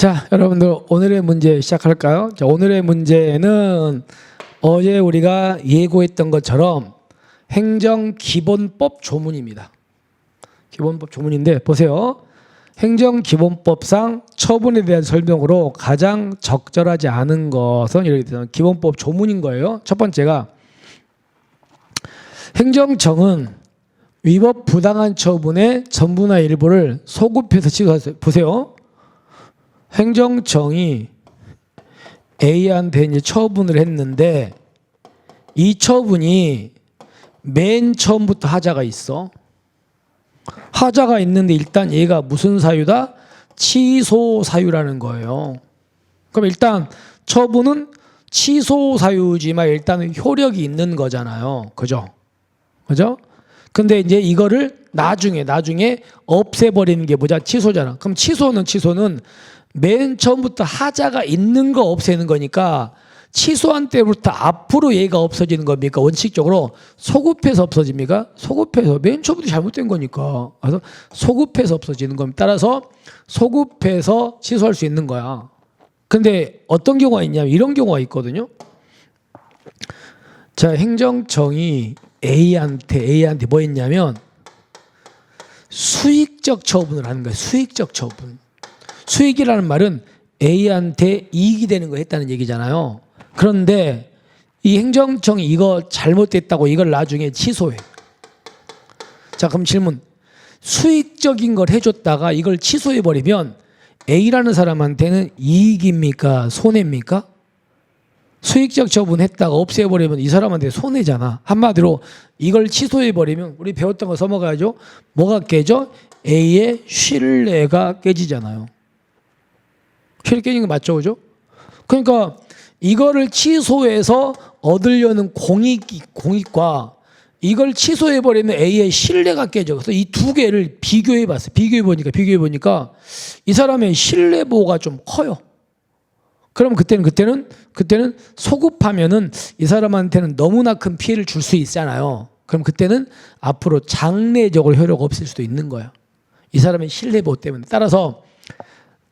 자, 여러분들 오늘의 문제 시작할까요? 자, 오늘의 문제는 어제 우리가 예고했던 것처럼 행정기본법 조문입니다. 기본법 조문인데 보세요. 행정기본법상 처분에 대한 설명으로 가장 적절하지 않은 것은 이렇게 되면 기본법 조문인 거예요. 첫 번째가 행정청은 위법 부당한 처분의 전부나 일부를 소급해서 취소하세요. 보세요. 행정청이 A한테 이제 처분을 했는데 이 처분이 맨 처음부터 하자가 있어. 하자가 있는데 일단 얘가 무슨 사유다? 취소 사유라는 거예요. 그럼 일단 처분은 취소 사유지만 일단은 효력이 있는 거잖아요. 그죠? 그죠? 근데 이제 이거를 나중에 없애버리는 게 뭐냐? 취소잖아. 그럼 취소는 맨 처음부터 하자가 있는 거 없애는 거니까 취소한 때부터 앞으로 얘가 없어지는 겁니까? 원칙적으로 소급해서 없어집니까? 소급해서 맨 처음부터 잘못된 거니까. 그래서 소급해서 없어지는 겁니다. 따라서 소급해서 취소할 수 있는 거야. 근데 어떤 경우가 있냐면 이런 경우가 있거든요. 자, 행정청이 A한테 뭐 했냐면 수익적 처분을 하는 거예요. 수익적 처분. 수익이라는 말은 A한테 이익이 되는 거 했다는 얘기잖아요. 그런데 이 행정청이 이거 잘못됐다고 이걸 나중에 취소해. 자, 그럼 질문. 수익적인 걸 해줬다가 이걸 취소해버리면 A라는 사람한테는 이익입니까? 손해입니까? 수익적 처분했다가 없애버리면 이 사람한테 손해잖아. 한마디로 이걸 취소해버리면 우리 배웠던 거 써먹어야죠. 뭐가 깨져? A의 신뢰가 깨지잖아요. 신뢰 깨지는 거 맞죠? 그죠? 그러니까 이거를 취소해서 얻으려는 공익과 이걸 취소해버리면 A의 신뢰가 깨져. 그래서 이 두 개를 비교해봤어요. 비교해보니까 이 사람의 신뢰보호가 좀 커요. 그럼 그때는 소급하면은 이 사람한테는 너무나 큰 피해를 줄 수 있잖아요. 그럼 그때는 앞으로 장래적으로 효력 없을 수도 있는 거야. 이 사람의 신뢰보호 때문에. 따라서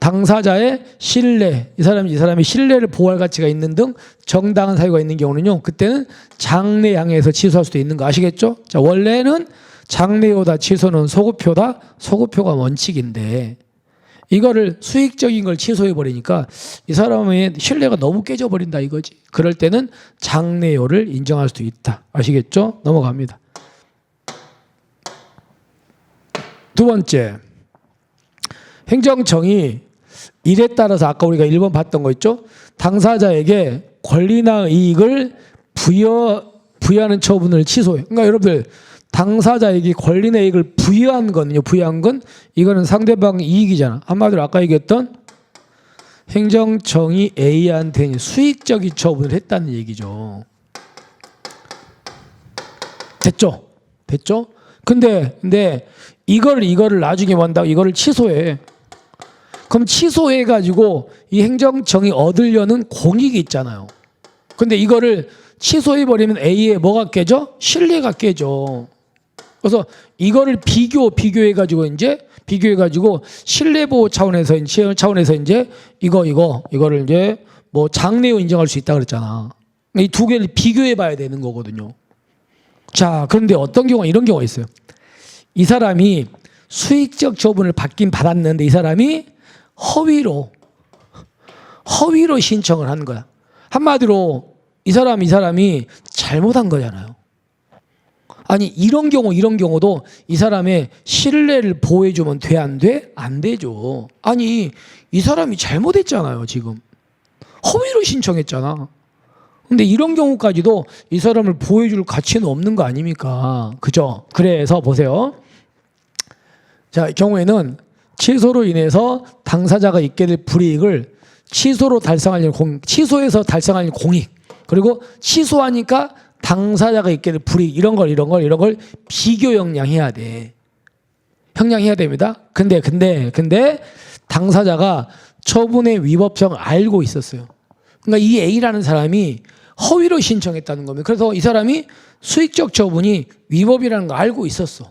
당사자의 신뢰, 이 사람이 신뢰를 보호할 가치가 있는 등 정당한 사유가 있는 경우는요, 그때는 장래 향해서 취소할 수도 있는 거 아시겠죠? 자, 원래는 장래요다, 취소는 소급효다, 소급효가 원칙인데 이거를 수익적인 걸 취소해버리니까 이 사람의 신뢰가 너무 깨져버린다 이거지. 그럴 때는 장래요를 인정할 수도 있다. 아시겠죠? 넘어갑니다. 두 번째, 행정청이 일에 따라서 아까 우리가 1번 봤던 거 있죠? 당사자에게 권리나 이익을 부여하는 처분을 취소해. 그러니까 여러분들 당사자에게 권리나 이익을 부여한 거는요. 부여한 건 이거는 상대방 이익이잖아. 한마디로 아까 얘기했던 행정청이 A한테 수익적인 처분을 했다는 얘기죠. 됐죠? 근데 이거를 나중에 한다고 이거를 취소해. 그럼 취소해가지고 이 행정청이 얻으려는 공익이 있잖아요. 근데 이거를 취소해버리면 A의 뭐가 깨져? 신뢰가 깨져. 그래서 이거를 비교해가지고 신뢰보호 차원에서 이제 이거를 이제 뭐 장래요 인정할 수 있다 그랬잖아. 이 두 개를 비교해봐야 되는 거거든요. 자, 그런데 어떤 경우가 이런 경우가 있어요. 이 사람이 수익적 처분을 받긴 받았는데 이 사람이 허위로 신청을 한 거야. 한마디로 이 사람이 잘못한 거잖아요. 아니 이런 경우도 이 사람의 신뢰를 보호해주면 돼? 안 돼? 안 되죠. 아니 이 사람이 잘못했잖아요. 지금 허위로 신청했잖아. 근데 이런 경우까지도 이 사람을 보호해줄 가치는 없는 거 아닙니까? 그죠? 그래서 보세요. 자, 이 경우에는 취소로 인해서 당사자가 있게 될 불이익을 취소해서 달성할 공익, 그리고 취소하니까 당사자가 있게 될 불이익 이런 걸 비교 형량해야 돼. 형량해야 됩니다. 근데 당사자가 처분의 위법성을 알고 있었어요. 그러니까 이 A라는 사람이 허위로 신청했다는 겁니다. 그래서 이 사람이 수익적 처분이 위법이라는 걸 알고 있었어.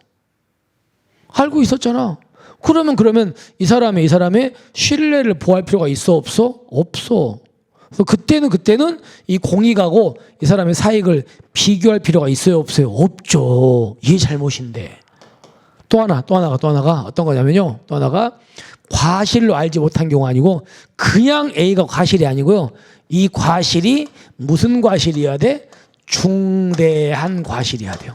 알고 있었잖아. 그러면 이 사람의 신뢰를 보호할 필요가 있어 없어? 없어. 그래서 그때는 이 공익하고 이 사람의 사익을 비교할 필요가 있어요 없어요? 없죠. 이게 잘못인데. 또 하나가 어떤 거냐면요. 또 하나가 과실로 알지 못한 경우 아니고 그냥 A가 과실이 아니고요. 이 과실이 무슨 과실이어야 돼? 중대한 과실이어야 돼요.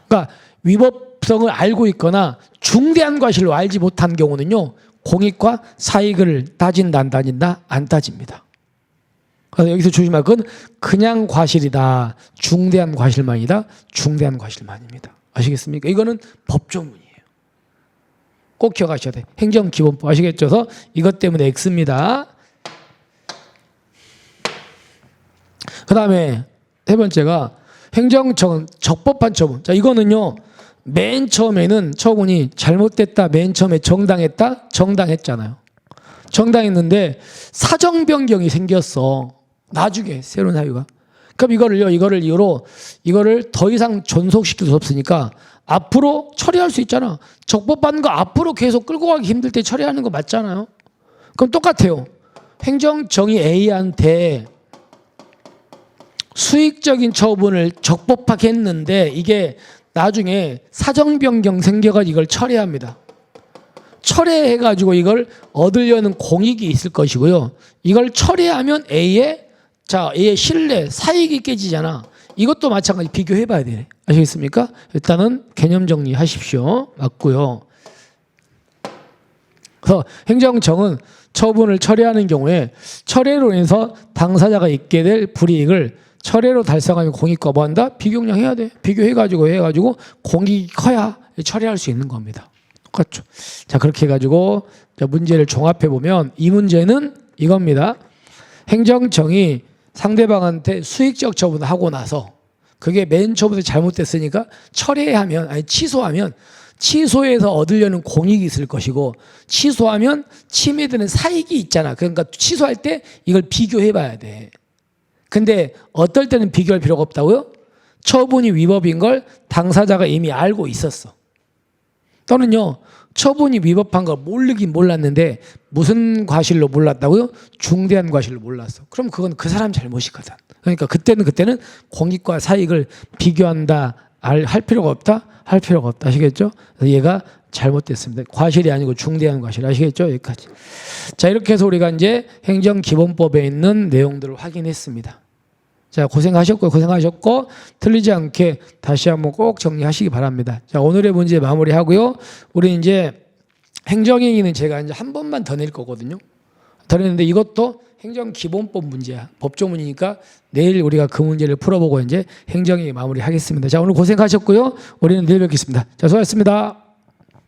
그러니까 위법성을 알고 있거나 중대한 과실로 알지 못한 경우는요. 공익과 사익을 따진다 안 따진다? 안 따집니다. 그래서 여기서 조심할 건 그냥 과실이다. 중대한 과실만이다. 중대한 과실만입니다. 아시겠습니까? 이거는 법조문이에요. 꼭 기억하셔야 돼요. 행정기본법 아시겠죠? 그래서 이것 때문에 X입니다. 그 다음에 세 번째가 행정처분, 적법한 처분. 자, 이거는요, 맨 처음에는 처분이 잘못됐다, 맨 처음에 정당했다, 정당했잖아요. 정당했는데 사정 변경이 생겼어. 나중에 새로운 사유가. 그럼 이거를 이유로 이거를 더 이상 존속시킬 수 없으니까 앞으로 처리할 수 있잖아. 적법한 거 앞으로 계속 끌고 가기 힘들 때 처리하는 거 맞잖아요. 그럼 똑같아요. 행정정의 A한테 수익적인 처분을 적법하게 했는데 이게 나중에 사정 변경 생겨가지고 이걸 처리합니다. 철회해가지고 이걸 얻으려는 공익이 있을 것이고요. 이걸 철회하면 A의 신뢰, 사익이 깨지잖아. 이것도 마찬가지 비교해봐야 돼. 아시겠습니까? 일단은 개념 정리하십시오. 맞고요. 그래서 행정청은 처분을 철회하는 경우에 철회로 인해서 당사자가 있게 될 불이익을 철회로 달성하는 공익과 뭐 한다? 비교량 해야 돼. 비교해가지고 공익이 커야 처리할 수 있는 겁니다. 똑같죠. 자, 그렇게 해가지고 문제를 종합해보면 이 문제는 이겁니다. 행정청이 상대방한테 수익적 처분을 하고 나서 그게 맨 처음부터 잘못됐으니까 취소하면 취소해서 얻으려는 공익이 있을 것이고 취소하면 침해되는 사익이 있잖아. 그러니까 취소할 때 이걸 비교해봐야 돼. 근데 어떨 때는 비교할 필요가 없다고요? 처분이 위법인 걸 당사자가 이미 알고 있었어. 또는요, 처분이 위법한 걸 모르긴 몰랐는데 무슨 과실로 몰랐다고요? 중대한 과실로 몰랐어. 그럼 그건 그 사람 잘못이거든. 그러니까 그때는 공익과 사익을 비교한다, 할 필요가 없다? 할 필요가 없다. 아시겠죠? 얘가 잘못됐습니다. 과실이 아니고 중대한 과실. 아시겠죠? 여기까지. 자, 이렇게 해서 우리가 이제 행정기본법에 있는 내용들을 확인했습니다. 자, 고생하셨고 틀리지 않게 다시 한번 꼭 정리하시기 바랍니다. 자, 오늘의 문제 마무리하고요. 우리 이제 행정행위는 제가 이제 한 번만 더 낼 거거든요. 더 냈는데 이것도 행정기본법 문제야. 법조문이니까 내일 우리가 그 문제를 풀어보고 이제 행정행위 마무리하겠습니다. 자, 오늘 고생하셨고요. 우리는 내일 뵙겠습니다. 자, 수고하셨습니다.